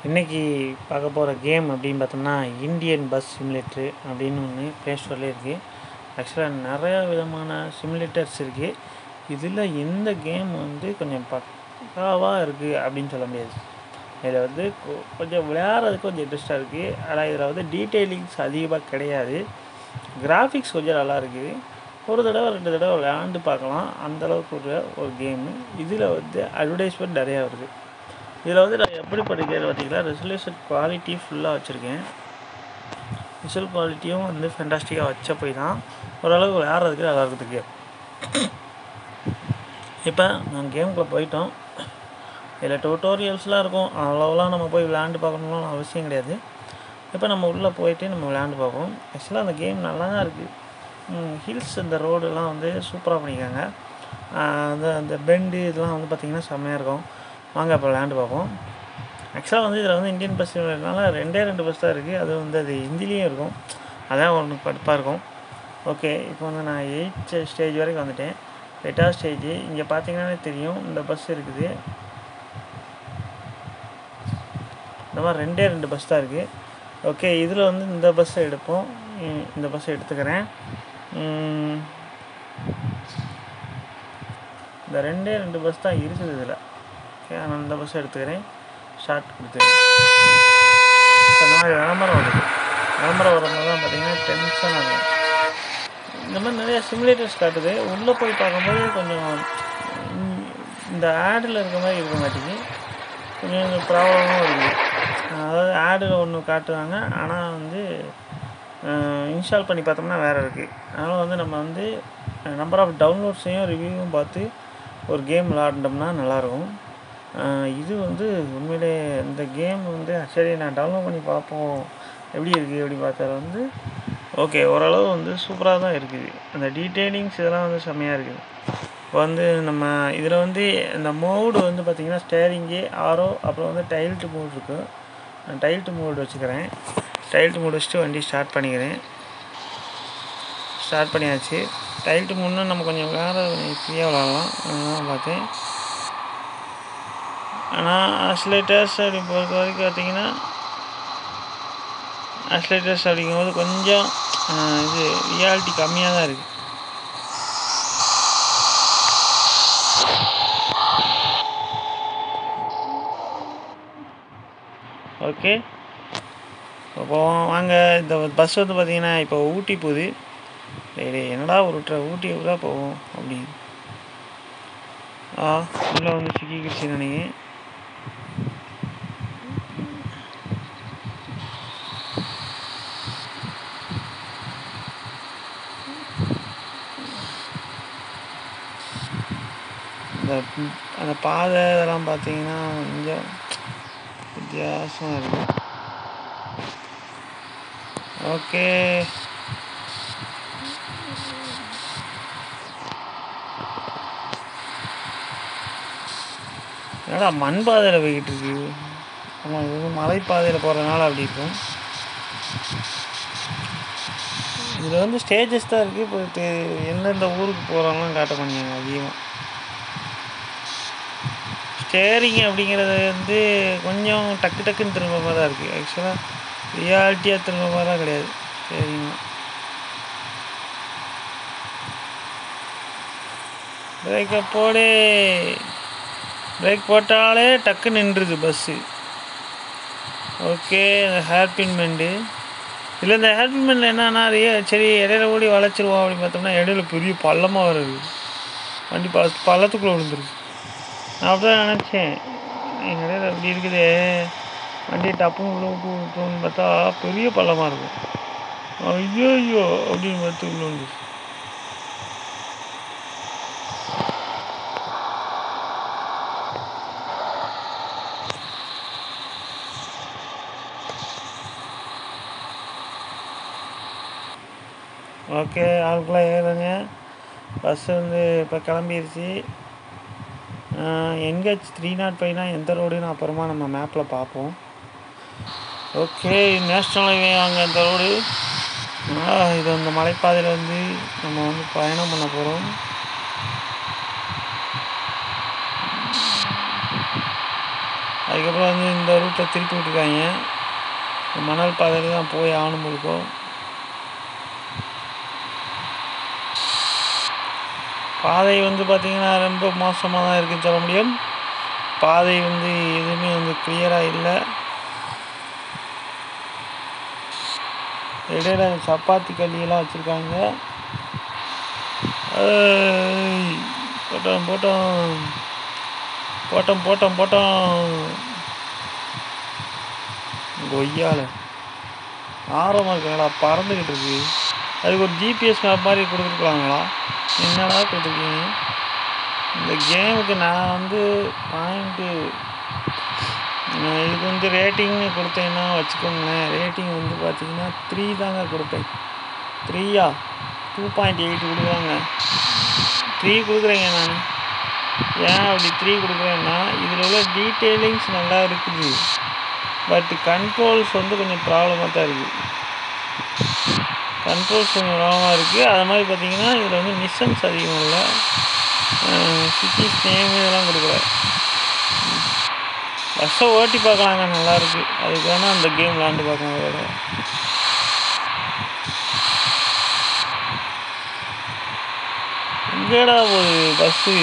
இன்றைக்கி பார்க்க போகிற கேம் அப்படின்னு பார்த்தோம்னா இந்தியன் பஸ் சிமுலேட்ரு அப்படின்னு ஒன்று ப்ளே ஸ்டோர்லேயே இருக்குது. ஆக்சுவலாக நிறையா விதமான சிமுலேட்டர்ஸ் இருக்குது. இதில் இந்த கேம் வந்து கொஞ்சம் பக்காவாக இருக்குது அப்படின்னு சொல்ல முடியாது. இதில் வந்து கொஞ்சம் விளையாடுறதுக்கு கொஞ்சம் இன்ட்ரெஸ்ட்டாக இருக்குது. ஆனால் இதில் வந்து டீட்டெயிலிங்ஸ் அதிகமாக கிடையாது. கிராஃபிக்ஸ் கொஞ்சம் நல்லா இருக்குது. ஒரு தடவை 2 தடவை விளையாண்டு பார்க்கலாம், அந்தளவுக்கு ஒரு கேமு. இதில் வந்து அட்வர்டைஸ்மெண்ட் நிறையா வருது. இதில் வந்து நான் எப்படி படிக்கிறேன்னு பார்த்தீங்கன்னா, ரெசல்யூஷன் குவாலிட்டி ஃபுல்லாக வச்சுருக்கேன். விஷுவல் குவாலிட்டியும் வந்து ஃபென்டாஸ்டிக்காக வச்ச போய் தான் ஓரளவுக்கு விளையாடுறதுக்கு நல்லா இருக்குது கேம். இப்போ நான் கேமுக்குள்ளே போயிட்டோம். இதில் டுட்டோரியல்ஸ்லாம் இருக்கும். அவ்வளோலாம் நம்ம போய் விளையாண்டு பார்க்கணும்னு அவசியம் கிடையாது. இப்போ நம்ம உள்ளே போயிட்டு நம்ம விளையாண்டு பார்ப்போம். ஆக்சுவலாக அந்த கேம் நல்லா தான் இருக்குது. ஹில்ஸ் இந்த ரோடெல்லாம் வந்து சூப்பராக பண்ணியிருக்காங்க. அந்த பெண்டு இதெல்லாம் வந்து பார்த்திங்கன்னா செம்மையாக இருக்கும். வாங்க இப்போ விளையாண்டு பார்ப்போம். ஆக்சுவலாக வந்து இதில் வந்து இந்தியன் பஸ் இருக்கிறதுனால 2 பஸ் தான் இருக்குது. அது வந்து அது ஹிந்திலேயும் இருக்கும். அதான் ஒன்று கடுப்பாக இருக்கும். ஓகே, இப்போ வந்து நான் 8th ஸ்டேஜ் வரைக்கும் வந்துட்டேன். 8வது ஸ்டேஜ் இங்கே பார்த்தீங்கன்னாலே தெரியும், இந்த பஸ் இருக்குது. இந்த மாதிரி 2 பஸ் தான் இருக்குது. ஓகே, இதில் வந்து இந்த பஸ்ஸை எடுப்போம். இந்த பஸ்ஸை எடுத்துக்கிறேன். இந்த 2 பஸ் தான் இருக்குது இதில். ஓகே, நான் இந்த பஸ்ஸை எடுத்துக்கிறேன். ஷார்ட் கொடுத்துக்கிறேன். இந்த மாதிரி விளம்பரம் வருது. விளம்பரம் வரும்போது தான் பார்த்தீங்கன்னா டென்ஷன் ஆகும். இந்த மாதிரி நிறையா சிமுலேட்டர்ஸ் காட்டுது. உள்ளே போய் பார்க்கும்போது கொஞ்சம் இந்த ஆடில் இருக்க மாதிரி இருக்க மாட்டேங்குது. கொஞ்சம் ப்ராப்ளமும் இருக்குது. அதாவது ஆடில் ஒன்று காட்டுவாங்க, ஆனால் வந்து இன்ஸ்டால் பண்ணி பார்த்தோம்னா வேறு இருக்குது. அதனால் வந்து நம்ம வந்து நம்பர் ஆஃப் டவுன்லோட்ஸையும் ரிவ்யூவும் பார்த்து ஒரு கேம் விளாண்டோம்னா நல்லாயிருக்கும். இது வந்து உண்மையிலே இந்த கேம் வந்து சரி நான் டவுன்லோட் பண்ணி பார்ப்போம் எப்படி இருக்குது அப்படி பார்த்தா வந்து ஓகே, ஓரளவு வந்து சூப்பராக தான் இருக்குது. அந்த டீட்டெயிலிங்ஸ் இதெல்லாம் வந்து செம்மையாக இருக்குது. இப்போ வந்து நம்ம இதில் வந்து இந்த மோடு வந்து பார்த்திங்கன்னா ஸ்டேரிங்கு, ஆரோ, அப்புறம் வந்து டைல்டு மோடு இருக்குது. நான் டைல்டு மோடு வச்சுக்கிறேன். டைல்டு மோடு வச்சுட்டு வண்டி ஸ்டார்ட் பண்ணிக்கிறேன். ஸ்டார்ட் பண்ணியாச்சு. டைல்டு மோடுன்னு நம்ம கொஞ்சம் கொஞ்சம் ஃப்ரீயாக விளாட்லாம். அதெல்லாம் பார்த்தேன். ஆனால் ஆக்சிலேட்டர்ஸ் அப்படி பொறுத்த வரைக்கும் பார்த்திங்கன்னா ஆக்சிலேட்டர்ஸ் அப்படிங்கும்போது கொஞ்சம் இது ரியாலிட்டி கம்மியாக தான் இருக்குது. ஓகே, இப்போ வாங்க. இந்த பஸ் வந்து பார்த்திங்கன்னா இப்போ ஊட்டி போகுது. சரி, என்னடா ஊட்டி எப்படா போவோம் அப்படி உள்ளே வந்து சிக்கிக்கிடுச்சு நினைக்கிறேன். அந்த பாதை இதெல்லாம் பார்த்தீங்கன்னா கொஞ்சம் வித்தியாசமாக இருக்குது. ஓகே, என்னடா மண் பாதையில் போய்கிட்டு இருக்கு. ஆமாம், இது வந்து மலைப்பாதையில் போகிறதுனால அப்படி இருக்கும். இதில் வந்து ஸ்டேஜஸ் தான் இருக்குது. இப்போ எந்தெந்த ஊருக்கு போகிறோம்லாம் காட்ட பண்ணிங்க அதிகமாக. ஸ்டேரிங் அப்படிங்கிறது வந்து கொஞ்சம் டக்குன்னு திரும்ப மாதிரி தான் இருக்குது. ஆக்சுவலாக ரியாலிட்டியாக திரும்ப மாதிரிலாம் கிடையாது. ஸ்டேரிங் பிரேக்கை போடு. பிரேக் போட்டாலே டக்கு நின்றுது பஸ்ஸு. ஓகே, இந்த ஹேர்பின் பெண்டு. இல்லை, இந்த ஹேர்பின் பெண்டில் என்னன்னா சரி இடையில ஓடி வளைச்சிருவோம் அப்படின்னு பார்த்தோம்னா இடையில பெரிய பள்ளமாக வருது. வண்டி பள்ளத்துக்குள்ளே விழுந்துருது. நான் அப்படி தான் நினச்சேன், இடையில இப்படி இருக்குது வண்டி டப்புன்னு உள்ள விட்டுன்னு பார்த்தா பெரிய பள்ளமாக இருக்கும். ஐயோ அப்படின்னு பார்த்து உள்ள வந்துச்சு. ஓகே, ஆளுக்குலாம் ஏறுங்க. பஸ்ஸு வந்து இப்போ கிளம்பிடுச்சு. NH 305 எந்த ரோடுன்னு அப்புறமா நம்ம மேப்பில் பார்ப்போம். ஓகே, நேஷ்னல் ஹைவே அங்கே இந்த ரோடு. இது அந்த மலைப்பாதையில் வந்து நம்ம வந்து பயணம் பண்ண போகிறோம். அதுக்கப்புறம் வந்து இந்த ரூட்டில் திருப்பி விட்டுருக்காங்க. மணல் பாதையில் தான் போய் ஆகணும் இருக்கும். பாதை வந்து பார்த்திங்கன்னா ரொம்ப மோசமாக தான் இருக்குன்னு சொல்ல முடியும். பாதை வந்து எதுவுமே வந்து கிளியராக இல்லை. இடையில சப்பாத்தி கல்லியெல்லாம் வச்சுருக்காங்க. போட்டோம் போட்டோம் போட்டோம் போட்டோம் போட்டோம் கொய்யால ஆரமாக இருக்குங்களா, பறந்துக்கிட்டு இருக்கு. அதுக்கு ஒரு ஜிபிஎஸ் மேப் மாதிரி கொடுத்துருக்கலாங்களா? என்னடா கொடுத்துருக்கீங்க? இந்த கேமுக்கு நான் வந்து பாயிண்ட்டு இதுக்கு வந்து ரேட்டிங்னு கொடுத்தேன்னா வச்சுக்கோங்களேன். ரேட்டிங் வந்து பார்த்திங்கன்னா 3 தாங்க கொடுப்பேன். 3யா 2.8 கொடுக்குறாங்க. 3 கொடுக்குறேங்க நான். ஏன் அப்படி 3 கொடுக்குறேன்னா, இதில் உள்ள டீட்டெயிலிங்ஸ் நல்லா இருக்குது. பட் கண்ட்ரோல்ஸ் வந்து கொஞ்சம் ப்ராப்ளமாக தான் இருக்குது. கண்ட்ரோல்ஸ் கொஞ்சம் ப்ராப்ளமாக இருக்குது. அது மாதிரி பார்த்திங்கன்னா இதில் வந்து மிஷன்ஸ் அதிகம் இல்லை. சிட்டிஸ் நேம் இதெல்லாம் கொடுக்கல. பஸ்ஸை ஓட்டி பார்க்கலாங்க, நல்லாயிருக்கு. அதுக்கு வேணால் அந்த கேம் விளாண்டு பார்க்கலாம். அதோட எங்கேடா போகுது பஸ்ஸு?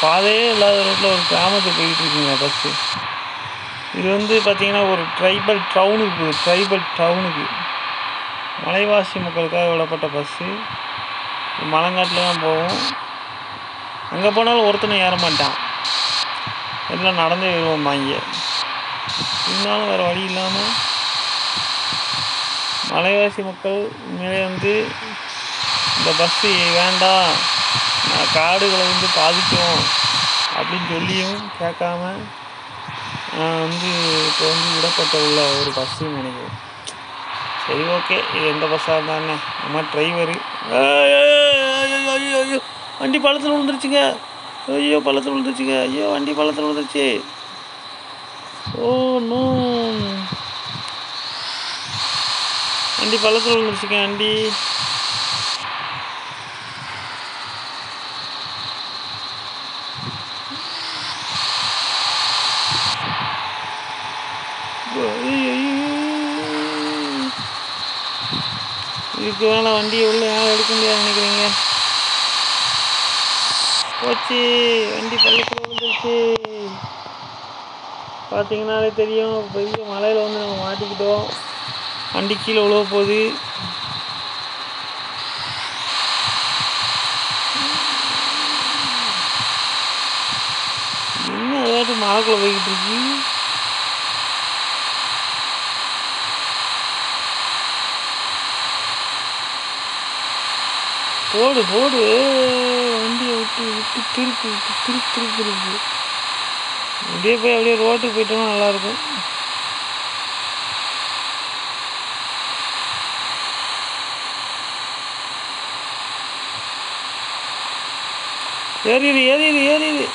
பாதையே இல்லாத ரோட்டில் ஒரு கிராமத்துக்கு போய்கிட்டு இருக்குங்க பஸ்ஸு. இது வந்து பார்த்திங்கன்னா ஒரு ட்ரைபல் டவுனுக்கு போகுது. ட்ரைபல் டவுனுக்கு மலைவாசி மக்களுக்காக விடப்பட்ட பஸ்ஸு. மலைங்காட்டில் தான் போகும். அங்கே போனாலும் ஒருத்தனை ஏற மாட்டான், எல்லாம் நடந்தே வருவோம் வாங்க. இருந்தாலும் வேறு வழி இல்லாமல் மலைவாசி மக்கள் உண்மையிலே வந்து இந்த பஸ்ஸு வேண்டாம், காடுகளை வந்து பாதிக்கும் அப்படின்னு சொல்லியும் கேட்காம வந்து இப்போ வந்து விடப்பட்ட உள்ள ஒரு பஸ்ஸுன்னு நினைக்கிறேன். சரி, ஓகே, இது எந்த பஸ்ஸாக இருந்தானே நம்ம டிரைவரு. ஐயோ வண்டி பள்ளத்தில் விழுந்துருச்சுங்க. ஐயோ பள்ளத்தில் விழுந்துருச்சுங்க. ஐயோ வண்டி பள்ளத்தில் விழுந்துருச்சு. ஓ நோ, வண்டி பள்ளத்தில் விழுந்துருச்சுங்க. வண்டி இதுக்கு மேலே வண்டியை உள்ள யாரும் எடுக்க முடியாது நினைக்கிறீங்க. போச்சு, வண்டி பள்ளத்தில் விழுந்துருச்சு. பார்த்தீங்கன்னாலே தெரியும், பெரிய மலையில் வந்து நம்ம மாட்டிக்கிட்டோம். வண்டி கீழே விழுவ போகுது. இன்னும் ஏதாச்சும் மலைக்குள்ளே போய்கிட்டு இருக்கு. போடு போடு, வண்டியை விட்டு விட்டு திருப்பு. அப்படியே போய் அப்படியே ரோட்டுக்கு போயிட்டோம்னா நல்லாயிருக்கும். ஏறிடு.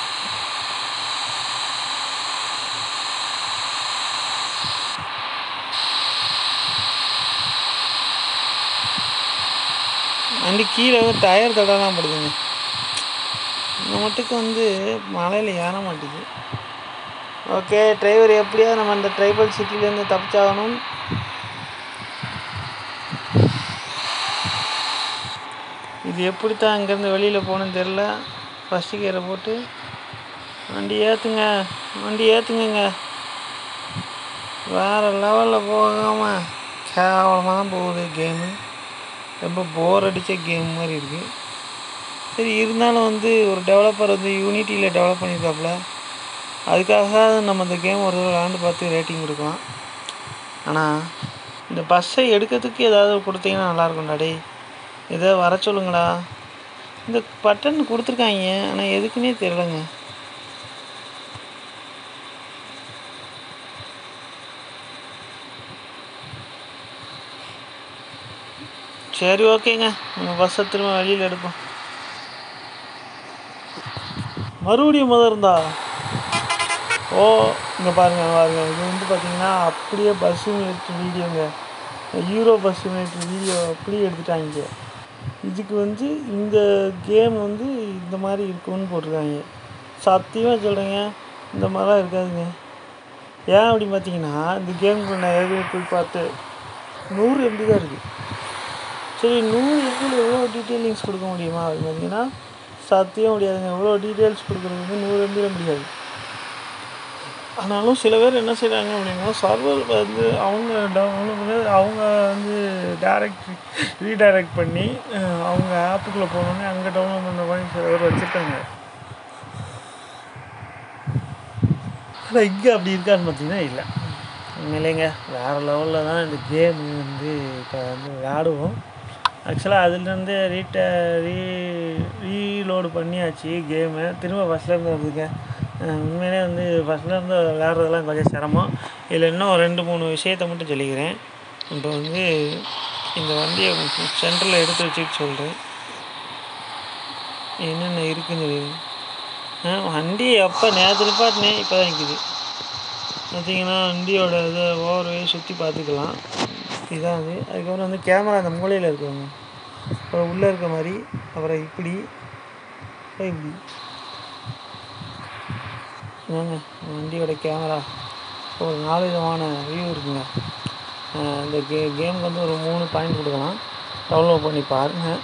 வண்டி கீழே வந்து டயர் தடலாம் படுதுங்க. இந்த மட்டுக்கு வந்து மலையில் ஏற மாட்டேங்குது. ஓகே, டிரைவர் எப்படியா நம்ம அந்த ட்ரைபல் சிட்டிலேருந்து தப்பிச்சாகணும். இது எப்படித்தான் அங்கேருந்து வெளியில் போகணுன்னு தெரில. ஃபஸ்ட்டு கியரை போட்டு வண்டி ஏற்றுங்க. வேறு லெவலில் போகாமல் கேவலமாக தான் போகுது கேமு. ரொம்ப போர் அடித்த கேம் மாதிரி இருக்குது. சரி, இருந்தாலும் வந்து ஒரு டெவலப்பர் வந்து யூனிட்டியில் டெவலப் பண்ணியிருக்காப்புல. அதுக்காக நம்ம இந்த கேம் ஒரு விளாண்டு பார்த்து ரேட்டிங் கொடுக்கலாம். ஆனால் இந்த பஸ்ஸை எடுக்கிறதுக்கு ஏதாவது கொடுத்தீங்கன்னா நல்லாயிருக்கும்டா. டே, ஏதோ வர சொல்லுங்கடா. இந்த பட்டன் கொடுத்துருக்காங்க, ஆனால் எதுக்குன்னே தெரிலங்க. சரி, ஓகேங்க, நம்ம பஸ்ஸை திரும்ப வெளியில் எடுப்போம். மறுபடியும் இருந்தா இங்கே பாருங்கள். இது வந்து பார்த்திங்கன்னா அப்படியே பஸ் சிமுலேட்டர் வீடியோங்க. யூரோ பஸ் சிமுலேட்டர் வீடியோ அப்படியே எடுத்துட்டாங்க. இதுக்கு வந்து இந்த கேம் வந்து இந்த மாதிரி இருக்குன்னு போட்டிருக்காங்க. சத்தியமாக சொல்கிறேங்க, இந்த மாதிரிலாம் இருக்காதுங்க. ஏன் அப்படின்னு பார்த்தீங்கன்னா, இந்த கேமுக்கு நான் ஏற்கனவே போய் பார்த்து 100 MB தான் இருக்குது. சரி 100 MBயில் எவ்வளோ டீட்டெயிலிங்ஸ் கொடுக்க முடியுமா அப்படின்னு பார்த்தீங்கன்னா, சத்தியம் முடியாதுங்க. எவ்வளோ டீட்டெயில்ஸ் கொடுக்குறது வந்து 100 MBயில் முடியாது. ஆனாலும் சில பேர் என்ன செய்கிறாங்க அப்படின்னா, சர்வர் வந்து அவங்க அவங்க வந்து ரீடைரக்ட் பண்ணி அவங்க ஆப்புக்குள்ளே போனோடனே அங்கே டவுன்லோட் பண்ண மாதிரி சில பேர் வச்சுருக்காங்க. ஆனால் இங்கே அப்படி இருக்கான்னு பார்த்தீங்கன்னா இல்லை. உண்மையிலேங்க வேறு லெவலில் தான் இந்த கேம் வந்து இப்போ வந்து விளையாடுவோம். ஆக்சுவலாக அதுலேருந்து ரீலோடு பண்ணியாச்சு கேமு. திரும்ப ஃபஸ்ட்லேருந்து வருதுங்க. உண்மையிலே வந்து ஃபஸ்ட்லேருந்து விளையாடுறதுலாம் கொஞ்சம் சிரமம். இதில் இன்னும் 2-3 விஷயத்தை மட்டும் சொல்லிக்கிறேன். இப்போ வந்து இந்த வண்டியை சென்டரில் எடுத்து வச்சுட்டு சொல்கிறேன் என்னென்ன இருக்குதுன்னு சொல்லிடுறேன். வண்டி எப்போ நேற்று நிப்பாட்டினேன், இப்போ தான் நிற்கிது. பார்த்திங்கன்னா வண்டியோட இதை ஓவர்வே சுற்றி பார்த்துக்கலாம். இதுதான் அது. அதுக்கப்புறம் வந்து கேமரா அந்த மூலையில் இருக்குங்க, அப்புறம் உள்ளே இருக்க மாதிரி, அப்புறம் இப்படி ஏங்க வண்டியோட கேமரா ஒரு 4 விதமான வியூ இருக்குங்க. இந்த கேமுக்கு வந்து ஒரு 3 பாயிண்ட் கொடுக்கலாம். டவுன்லோட் பண்ணி பாருங்கள்,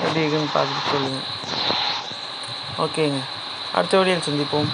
எப்படி இருக்குன்னு பார்த்துட்டு சொல்லுங்கள். ஓகேங்க, அடுத்த வீடியோவில் சந்திப்போம்.